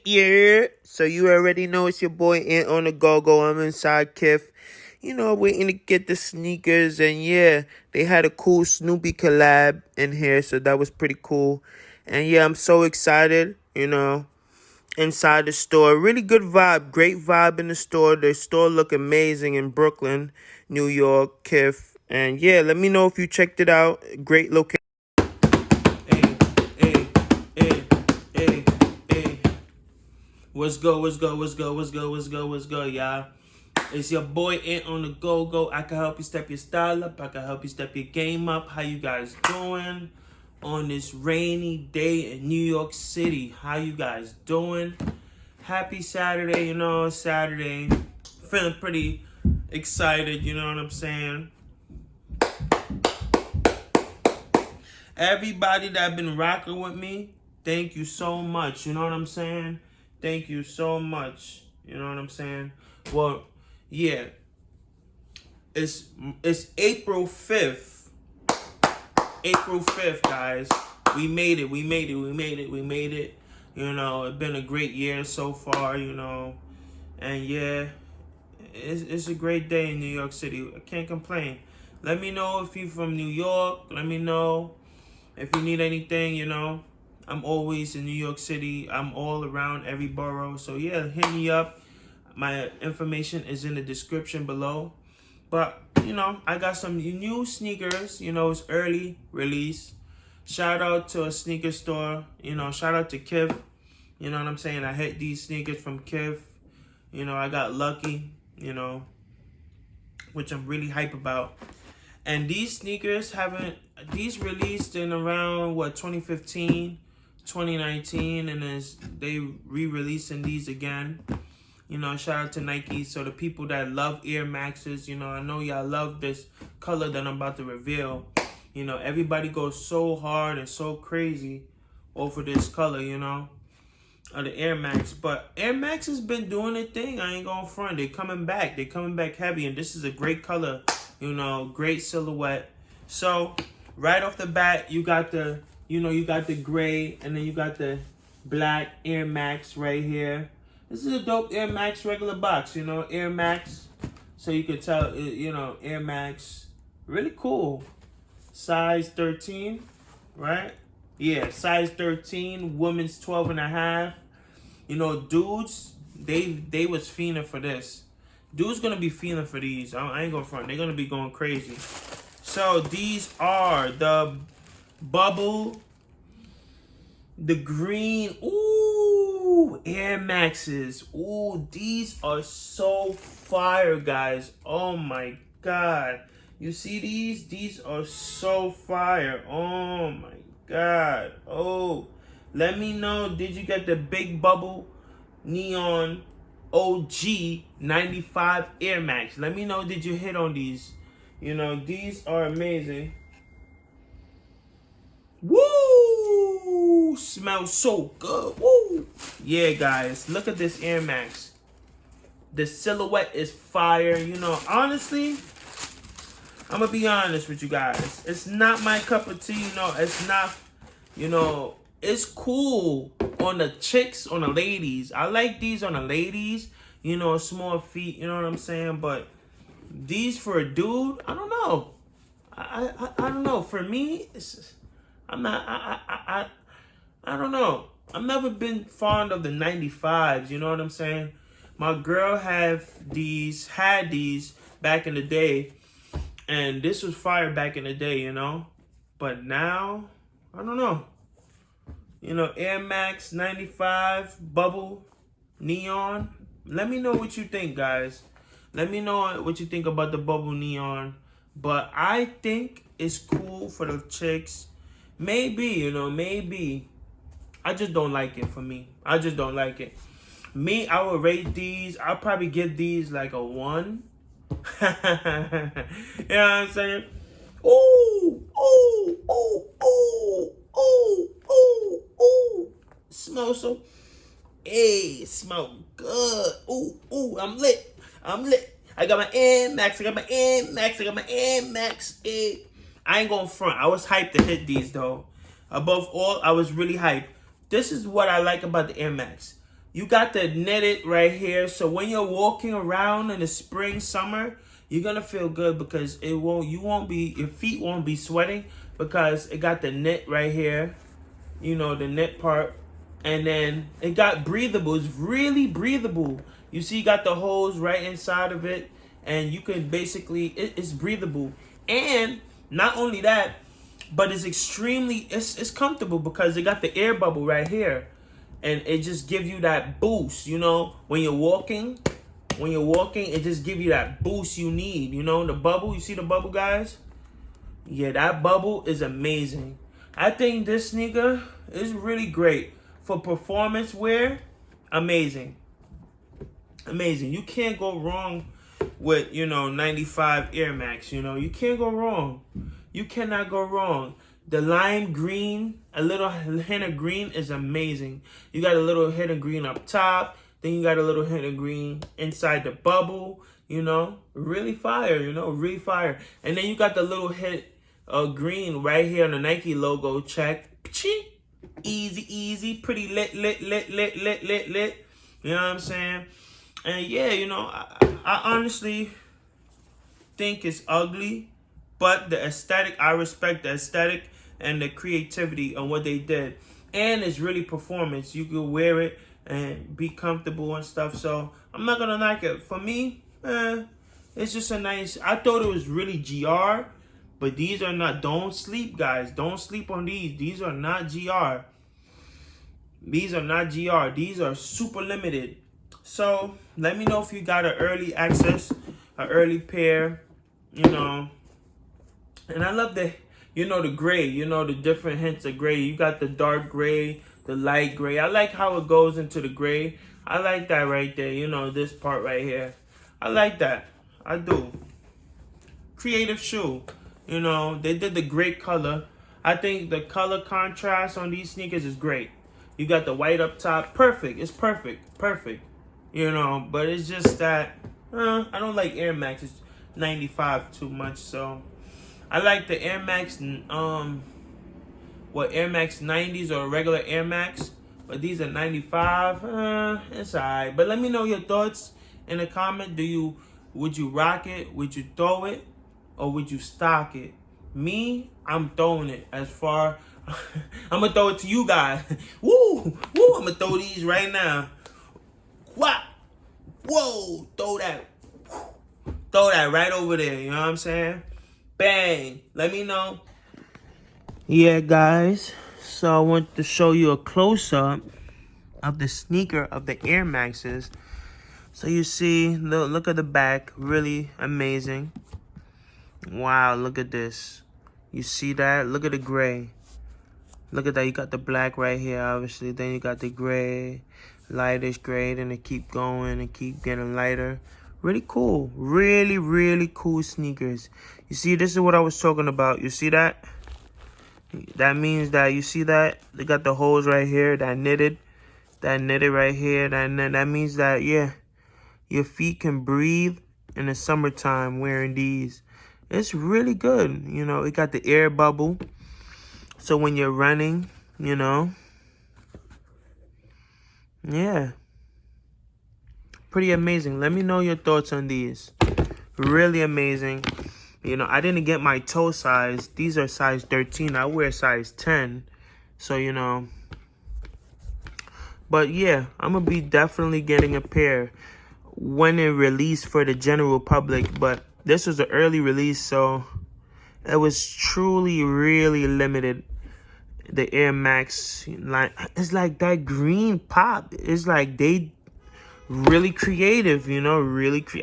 Yeah. So you already know it's your boy Ant on the go-go. I'm inside Kith. You know, waiting to get the sneakers. And yeah, they had a cool Snoopy collab in here. So that was pretty cool. And yeah, I'm so excited, inside the store. Really good vibe. Great vibe in the store. The store look amazing in Brooklyn, New York, Kith. And yeah, let me know if you checked it out. Great location. Hey, hey, hey, hey, hey. What's good, y'all? It's your boy Ant on the go-go. I can help you step your style up. I can help you step your game up. How you guys doing on this rainy day in New York City? How you guys doing? Happy Saturday, Saturday. Feeling pretty excited, you know what I'm saying? Everybody that been rocking with me, thank you so much, you know what I'm saying? Thank you so much, you know what I'm saying? Well, yeah, it's April 5th. April 5th, guys. We made it. You know, it's been a great year so far, and yeah, it's a great day in New York City. I can't complain. Let me know if you're from New York. Let me know if you need anything, I'm always in New York City. I'm all around every borough. So yeah, hit me up. My information is in the description below. But, I got some new sneakers. It's early release. Shout out to a sneaker store. Shout out to Kith. You know what I'm saying? I hit these sneakers from Kith. I got lucky, which I'm really hype about. And these sneakers these released in around, 2015, 2019, and they re-releasing these again. Shout out to Nike. So the people that love Air Maxes, I know y'all love this color that I'm about to reveal. Everybody goes so hard and so crazy over this color, of the Air Max. But Air Max has been doing their thing. I ain't going front. They're coming back. They're coming back heavy. And this is a great color, great silhouette. So right off the bat, you got the gray, and then you got the black Air Max right here. This is a dope Air Max regular box, Air Max. So you could tell, Air Max. Really cool. Size 13, right? Yeah, size 13, women's 12 and a half. Dudes, they was fiending for this. Dudes gonna be fiending for these. I ain't gonna front. They're gonna be going crazy. So these are the bubble, the green, Air Maxes. Ooh, these are so fire, guys. Oh my God. You see these? These are so fire. Oh my God. Oh, let me know. Did you get the big bubble neon OG 95 Air Max? Let me know. Did you hit on these? These are amazing. Woo! Smells so good. Woo! Yeah, guys. Look at this Air Max. The silhouette is fire. Honestly, I'm going to be honest with you guys. It's not my cup of tea. It's not, it's cool on the chicks, on the ladies. I like these on the ladies. Small feet. You know what I'm saying? But these for a dude, I don't know. I don't know. For me, I'm not, I don't know. I've never been fond of the 95s, you know what I'm saying? My girl had these back in the day, and this was fire back in the day, But now, I don't know. Air Max 95, bubble, neon. Let me know what you think, guys. Let me know what you think about the bubble neon. But I think it's cool for the chicks. Maybe, maybe. I just don't like it for me. I just don't like it. Me, I would rate these. I'll probably give these like a 1. You know what I'm saying? Ooh, ooh, ooh, ooh, ooh, ooh, smell so, hey, smell good. Ooh, ooh, I'm lit. I'm lit. I got my Air Max. I got my Air Max. I got my Air Max. Hey. I ain't going front. I was hyped to hit these, though. Above all, I was really hyped. This is what I like about the Air Max. You got the knitted right here. So when you're walking around in the spring, summer, you're going to feel good because your feet won't be sweating because it got the knit right here. You know, the knit part. And then it got breathable. It's really breathable. You see, you got the holes right inside of it. And you can basically, it's breathable. And not only that, but it's comfortable because it got the air bubble right here. And it just gives you that boost, you know, when you're walking, it just gives you that boost you need, you know, the bubble. You see the bubble, guys? Yeah, that bubble is amazing. I think this sneaker is really great for performance wear. Amazing. Amazing. You can't go wrong with, you know, 95 Air Max, you know. You can't go wrong. You cannot go wrong. The lime green, a little hint of green is amazing. You got a little hint of green up top. Then you got a little hint of green inside the bubble, you know. Really fire, you know, really fire. And then you got the little hint of green right here on the Nike logo. Check. Easy, easy. Pretty lit. You know what I'm saying? And yeah, you know, I honestly think it's ugly. But the aesthetic, I respect the aesthetic and the creativity on what they did. And it's really performance. You can wear it and be comfortable and stuff. So I'm not going to knock it. For me, it's just a nice, I thought it was really GR. But these are not, don't sleep, guys. Don't sleep on these. These are not GR. These are not GR. These are super limited. So let me know if you got an early access, an early pair, you know. And I love the, you know, the gray, you know, the different hints of gray. You got the dark gray, the light gray. I like how it goes into the gray. I like that right there, you know, this part right here. I like that. I do. Creative shoe. You know, they did the great color. I think the color contrast on these sneakers is great. You got the white up top. Perfect. It's perfect. Perfect. You know, but it's just that, I don't like Air Max. It's 95 too much, so... I like the Air Max, Air Max 90s or regular Air Max. But these are 95. It's alright. But let me know your thoughts in the comment. Would you rock it? Would you throw it? Or would you stock it? Me, I'm throwing it as far. I'm gonna throw it to you guys. Woo! Woo! I'm gonna throw these right now. Whop! Whoa! Throw that right over there. You know what I'm saying? Bang. Let me know. Yeah, guys. So I want to show you a close-up of the sneaker of the Air Maxes. So you see, look at the back. Really amazing. Wow, look at this. You see that? Look at the gray. Look at that. You got the black right here, obviously. Then you got the gray, lightish gray. Then it keep going and keep getting lighter. Really cool. Really, really cool sneakers. You see, this is what I was talking about. You see that? That means that, you see that? They got the holes right here, that knitted right here. That means that, yeah, your feet can breathe in the summertime wearing these. It's really good. You know, it got the air bubble. So when you're running, you know, yeah. Pretty amazing. Let me know your thoughts on these. Really amazing. You know, I didn't get my toe size. These are size 13. I wear size 10. So, you know. But, yeah, I'm going to be definitely getting a pair when it released for the general public. But this was an early release, so it was truly really limited. The Air Max, like, it's like that green pop. It's like they... really creative, you know,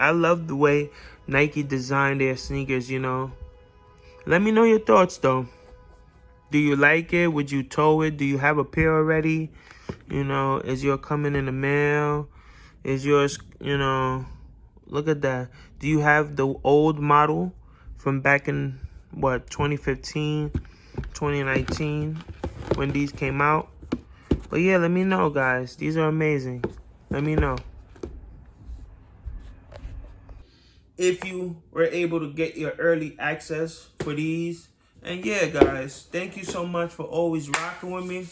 I love the way Nike designed their sneakers, you know. Let me know your thoughts, though. Do you like it? Would you tow it? Do you have a pair already? You know, is yours coming in the mail? Is yours, you know, look at that. Do you have the old model from back in, what, 2015, 2019, when these came out? But yeah, let me know, guys. These are amazing. Let me know if you were able to get your early access for these. And yeah, guys, thank you so much for always rocking with me.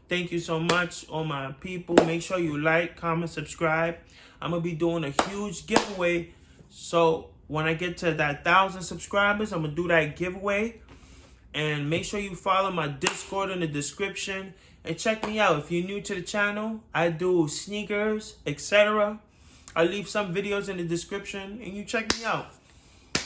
Thank you so much, all my people. Make sure you like, comment, subscribe. I'm going to be doing a huge giveaway. So when I get to that 1,000 subscribers, I'm going to do that giveaway. And make sure you follow my Discord in the description. And check me out. If you're new to the channel, I do sneakers, etc. I'll leave some videos in the description. And you check me out.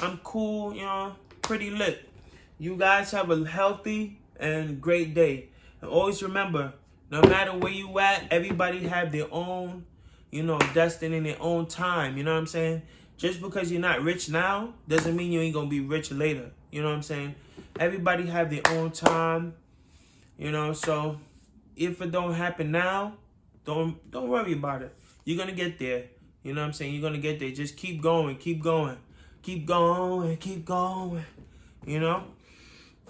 I'm cool, you know, pretty lit. You guys have a healthy and great day. And always remember, no matter where you at, everybody have their own, you know, destiny in their own time. You know what I'm saying? Just because you're not rich now doesn't mean you ain't gonna be rich later. You know what I'm saying? Everybody have their own time. You know, so if it don't happen now, don't worry about it. You're gonna get there. You know what I'm saying? You're gonna get there. Just keep going, keep going, keep going, keep going. You know?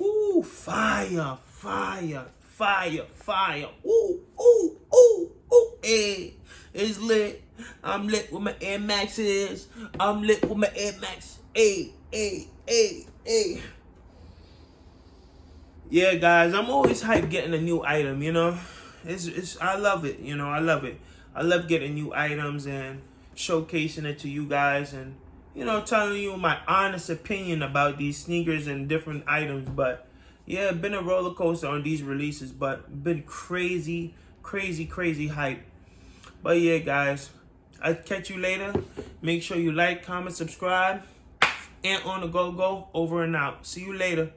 Ooh, fire, fire, fire, fire. Ooh, ooh, ooh, ooh. Hey, it's lit. I'm lit with my Air Maxes. I'm lit with my Air Max. Hey, hey, hey, hey. Yeah, guys, I'm always hyped getting a new item, you know? I love it, you know, I love it. I love getting new items and showcasing it to you guys and, you know, telling you my honest opinion about these sneakers and different items. But yeah, been a roller coaster on these releases, but been crazy, crazy, crazy hype. But yeah, guys, I'll catch you later. Make sure you like, comment, subscribe, and on the go, over and out. See you later.